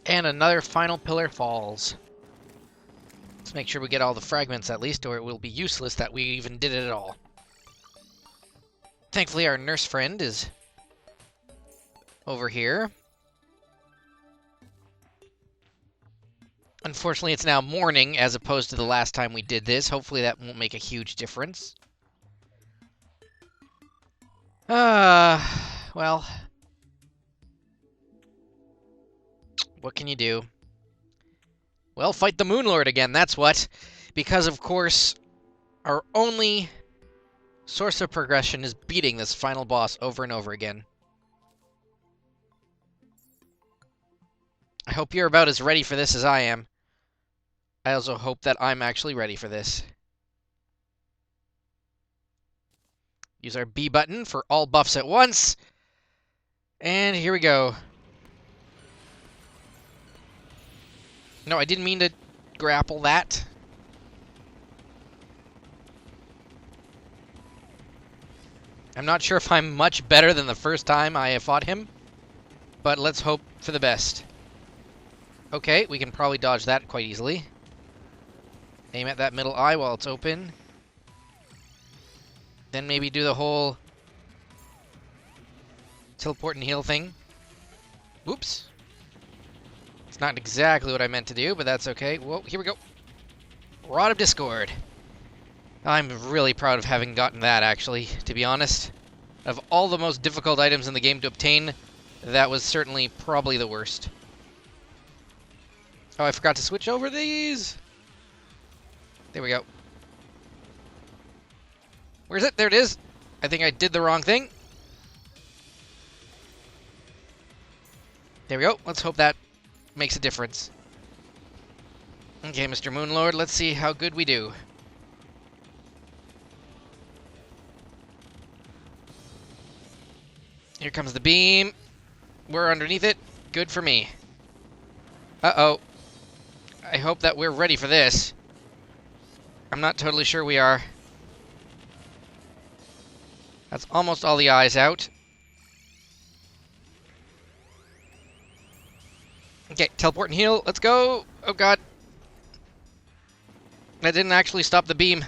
And another final pillar falls. Let's make sure we get all the fragments at least, or it will be useless that we even did it at all. Thankfully, our nurse friend is over here. Unfortunately, it's now morning as opposed to the last time we did this. Hopefully that won't make a huge difference. Well, what can you do? Well, fight the Moon Lord again, that's what. Because, of course, our only source of progression is beating this final boss over and over again. I hope you're about as ready for this as I am. I also hope that I'm actually ready for this. Use our B button for all buffs at once. And here we go. No, I didn't mean to grapple that. I'm not sure if I'm much better than the first time I fought him, but let's hope for the best. Okay, we can probably dodge that quite easily. Aim at that middle eye while it's open. Then maybe do the whole teleport and heal thing. Whoops. It's not exactly what I meant to do, but that's okay. Whoa, here we go. Rod of Discord. I'm really proud of having gotten that, actually, to be honest. Of all the most difficult items in the game to obtain, that was certainly probably the worst. Oh, I forgot to switch over these! There we go. Where's it? There it is! I think I did the wrong thing. There we go. Let's hope that makes a difference. Okay, Mr. Moonlord, let's see how good we do. Here comes the beam. We're underneath it. Good for me. Uh-oh. I hope that we're ready for this. I'm not totally sure we are. That's almost all the eyes out. Okay, teleport and heal. Let's go. Oh, God. That didn't actually stop the beam.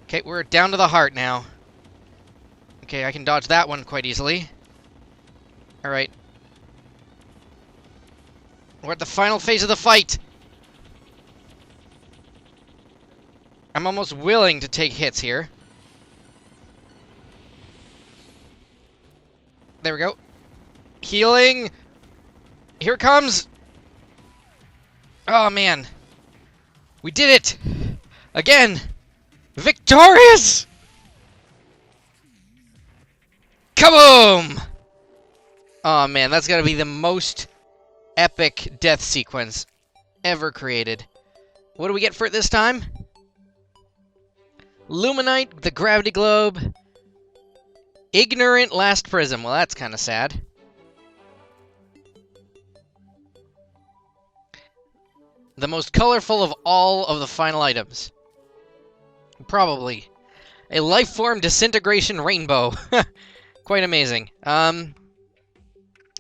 Okay, we're down to the heart now. Okay, I can dodge that one quite easily. Alright. We're at the final phase of the fight. I'm almost willing to take hits here. There we go. Healing. Here it comes. Oh, man. We did it. Again. Victorious. Kaboom! Oh, man. That's got to be the most epic death sequence ever created. What do we get for it this time? Luminite, the gravity globe. Ignorant last prism. Well, that's kind of sad. The most colorful of all of the final items. Probably. A life-form disintegration rainbow. Quite amazing.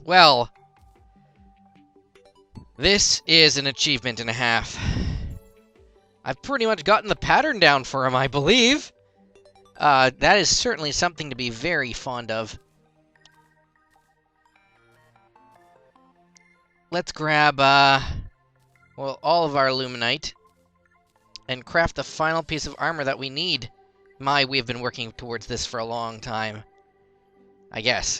Well. This is an achievement and a half. I've pretty much gotten the pattern down for him, I believe. That is certainly something to be very fond of. Let's grab, well, all of our luminite and craft the final piece of armor that we need. We've been working towards this for a long time. I guess.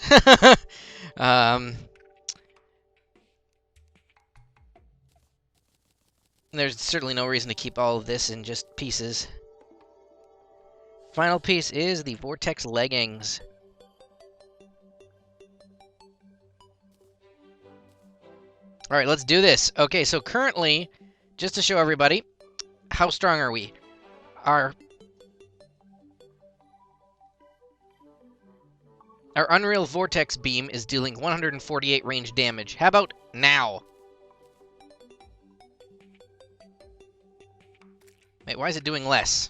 There's certainly no reason to keep all of this in just pieces. Final piece is the Vortex leggings. Alright, let's do this. Okay, so currently, just to show everybody, how strong are we? Our Unreal Vortex beam is dealing 148 range damage. How about now? Wait, why is it doing less?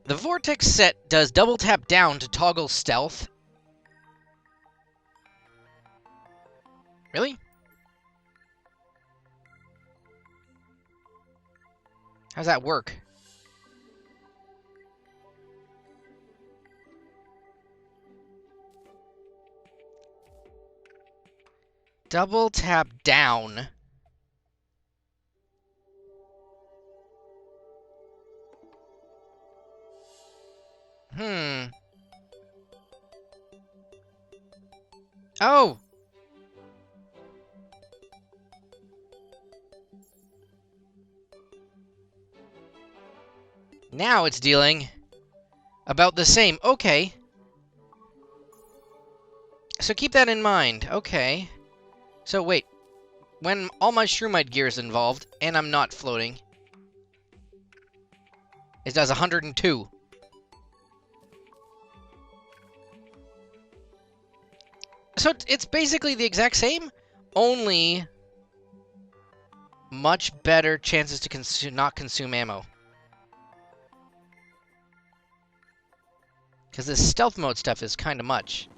The Vortex set does double tap down to toggle stealth. Really? How's that work? Double tap down. Oh! Now it's dealing about the same. Okay. So keep that in mind. Okay. So wait. When all my Shroomite gear is involved, and I'm not floating, it does 102. So it's basically the exact same, only much better chances to not consume ammo. Because this stealth mode stuff is kind of much.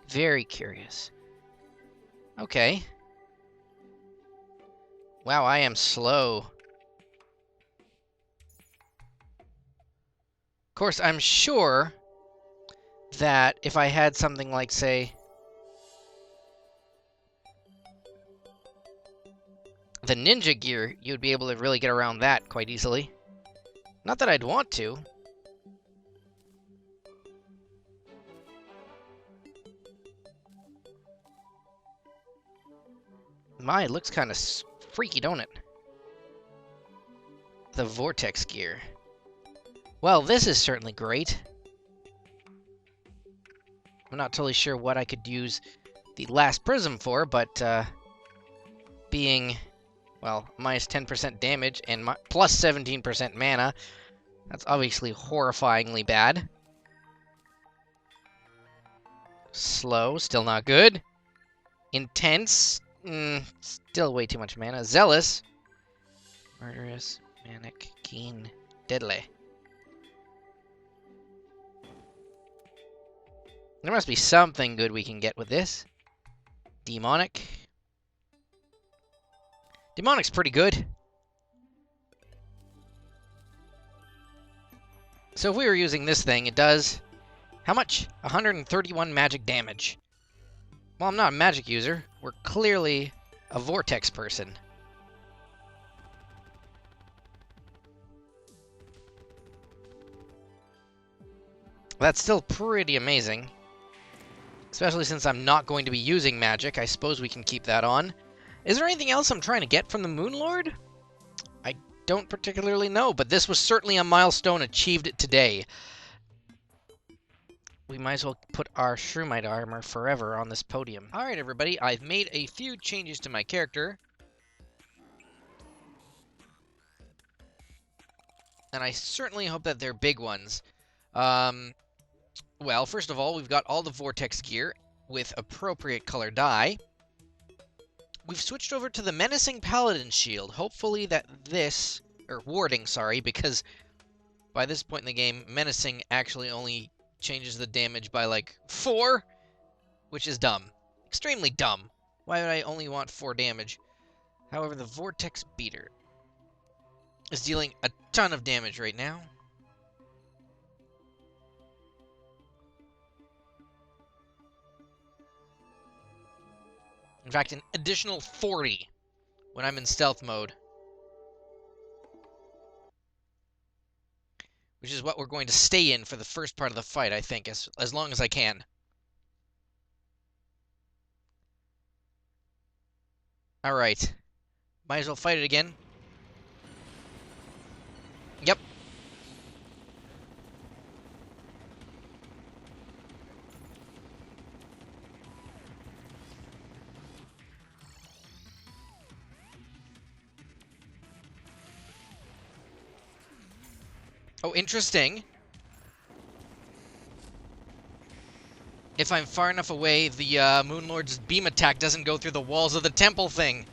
Very curious. Okay. Wow, I am slow. Of course, I'm sure that if I had something like, say, the ninja gear, you'd be able to really get around that quite easily. Not that I'd want to. My, it looks kind of freaky, don't it? The Vortex gear. Well, this is certainly great. I'm not totally sure what I could use the last prism for, but being, well, minus 10% damage and plus 17% mana, that's obviously horrifyingly bad. Slow, still not good. Intense, still way too much mana. Zealous, murderous, manic, keen, deadly. There must be something good we can get with this. Demonic. Demonic's pretty good. So if we were using this thing, it does... how much? 131 magic damage. Well, I'm not a magic user. We're clearly a Vortex person. That's still pretty amazing. Especially since I'm not going to be using magic, I suppose we can keep that on. Is there anything else I'm trying to get from the Moon Lord? I don't particularly know, but this was certainly a milestone achieved today. We might as well put our Shroomite armor forever on this podium. Alright everybody, I've made a few changes to my character. And I certainly hope that they're big ones. Well, first of all, we've got all the Vortex gear with appropriate color dye. We've switched over to the Menacing Paladin Shield. Hopefully that this... or Warding, sorry, because by this point in the game, Menacing actually only changes the damage by, like, 4, which is dumb. Extremely dumb. Why would I only want 4 damage? However, the Vortex Beater is dealing a ton of damage right now. In fact, an additional 40 when I'm in stealth mode. Which is what we're going to stay in for the first part of the fight, I think, as long as I can. Alright. Might as well fight it again. Yep. Oh, interesting. If I'm far enough away, the Moon Lord's beam attack doesn't go through the walls of the temple thing.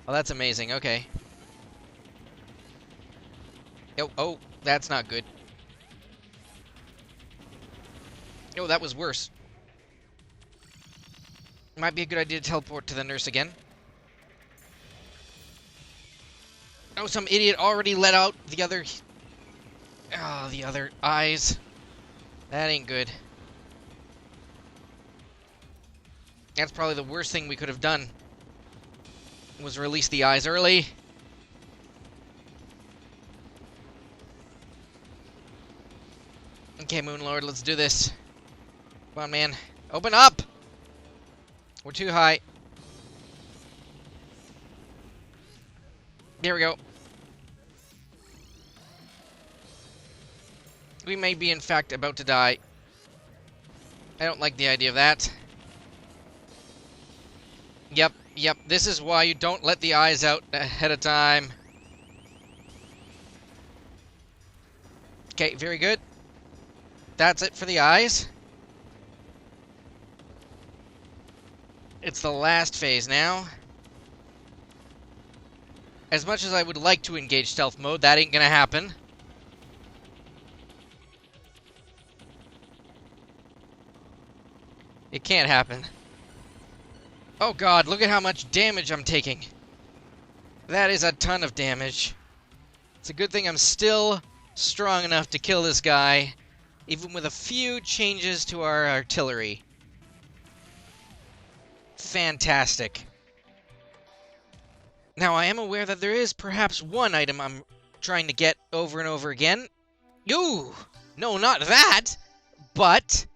Oh, that's amazing. Okay. Oh, that's not good. Oh, that was worse. Might be a good idea to teleport to the nurse again. Oh, some idiot already let out the other... Oh, the other eyes. That ain't good. That's probably the worst thing we could have done. Was release the eyes early. Okay, Moonlord, let's do this. Come on, man. Open up! We're too high. There we go. We may be, in fact, about to die. I don't like the idea of that. Yep, this is why you don't let the eyes out ahead of time. Okay, very good. That's it for the eyes. It's the last phase now. As much as I would like to engage stealth mode, that ain't gonna happen. It can't happen. Oh god, look at how much damage I'm taking. That is a ton of damage. It's a good thing I'm still strong enough to kill this guy, even with a few changes to our artillery. Fantastic. Now, I am aware that there is perhaps one item I'm trying to get over and over again. Ooh! No, not that! But,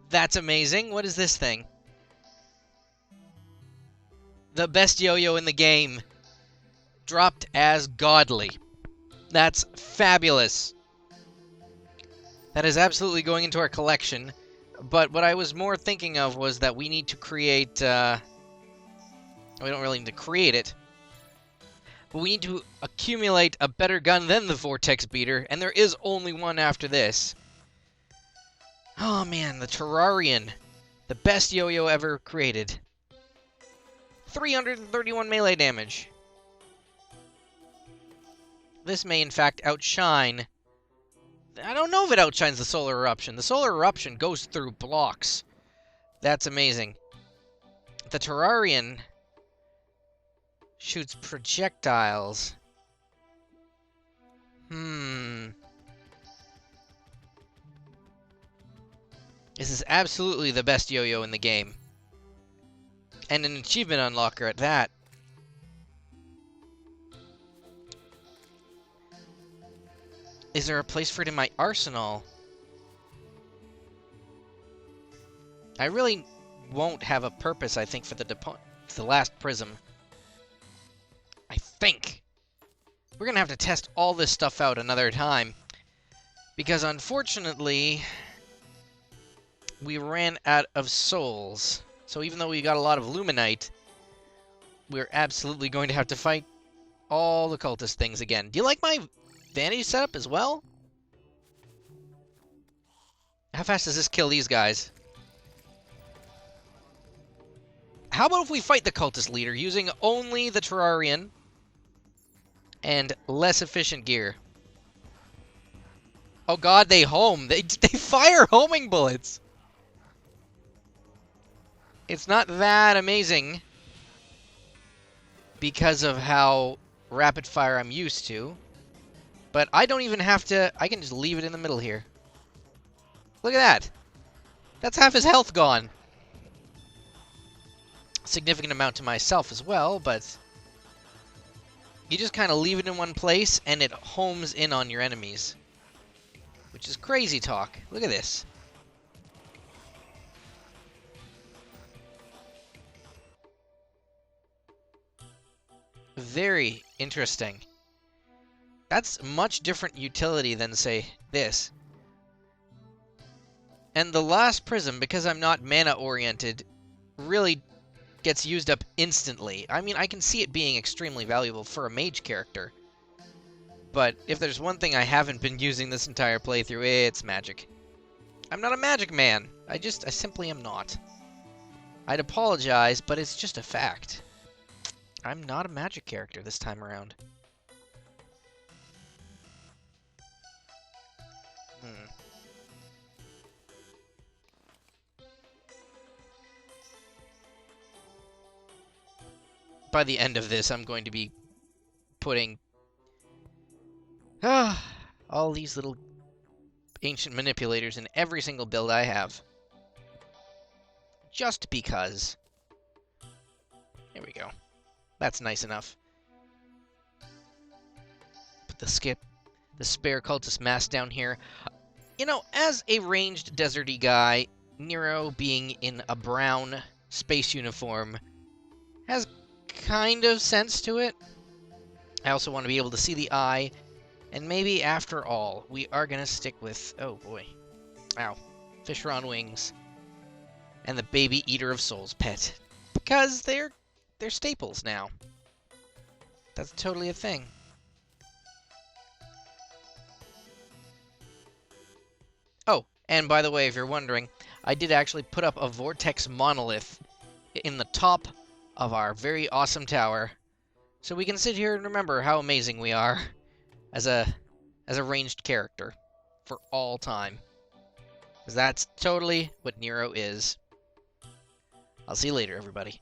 that's amazing. What is this thing? The best yo-yo in the game. Dropped as godly. That's fabulous. That is absolutely going into our collection. But what I was more thinking of was that we need to create... we don't really need to create it. But we need to accumulate a better gun than the Vortex Beater. And there is only one after this. Oh man, the Terrarian. The best yo-yo ever created. 331 melee damage. This may, in fact, outshine... I don't know if it outshines the Solar Eruption. The Solar Eruption goes through blocks. That's amazing. The Terrarian shoots projectiles. This is absolutely the best yo-yo in the game. And an achievement unlocker at that. Is there a place for it in my arsenal? I really won't have a purpose, I think, for the last prism. I think. We're gonna have to test all this stuff out another time. Because, unfortunately, we ran out of souls. So even though we got a lot of luminite, we're absolutely going to have to fight all the cultist things again. Do you like my vantage setup as well? How fast does this kill these guys? How about if we fight the cultist leader using only the Terrarian and less efficient gear? Oh god, they home. They fire homing bullets. It's not that amazing because of how rapid fire I'm used to. But I don't even have to... I can just leave it in the middle here. Look at that. That's half his health gone. Significant amount to myself as well, but... You just kind of leave it in one place, and it homes in on your enemies. Which is crazy talk. Look at this. Very interesting. That's much different utility than, say, this. And the last prism, because I'm not mana-oriented, really gets used up instantly. I mean, I can see it being extremely valuable for a mage character. But if there's one thing I haven't been using this entire playthrough, it's magic. I'm not a magic man. I simply am not. I'd apologize, but it's just a fact. I'm not a magic character this time around. By the end of this, I'm going to be putting all these little ancient manipulators in every single build I have. Just because. There we go. That's nice enough. Put the spare cultist mask down here. You know, as a ranged deserty guy, Neiro being in a brown space uniform has kind of sense to it. I also want to be able to see the eye, and maybe after all, we are going to stick with, oh boy, ow, Fisher on Wings, and the Baby Eater of Souls pet, because they're staples now. That's totally a thing. Oh, and by the way, if you're wondering, I did actually put up a Vortex monolith in the top of our very awesome tower, so we can sit here and remember how amazing we are as a ranged character for all time. Because that's totally what Neiro is. I'll see you later, everybody.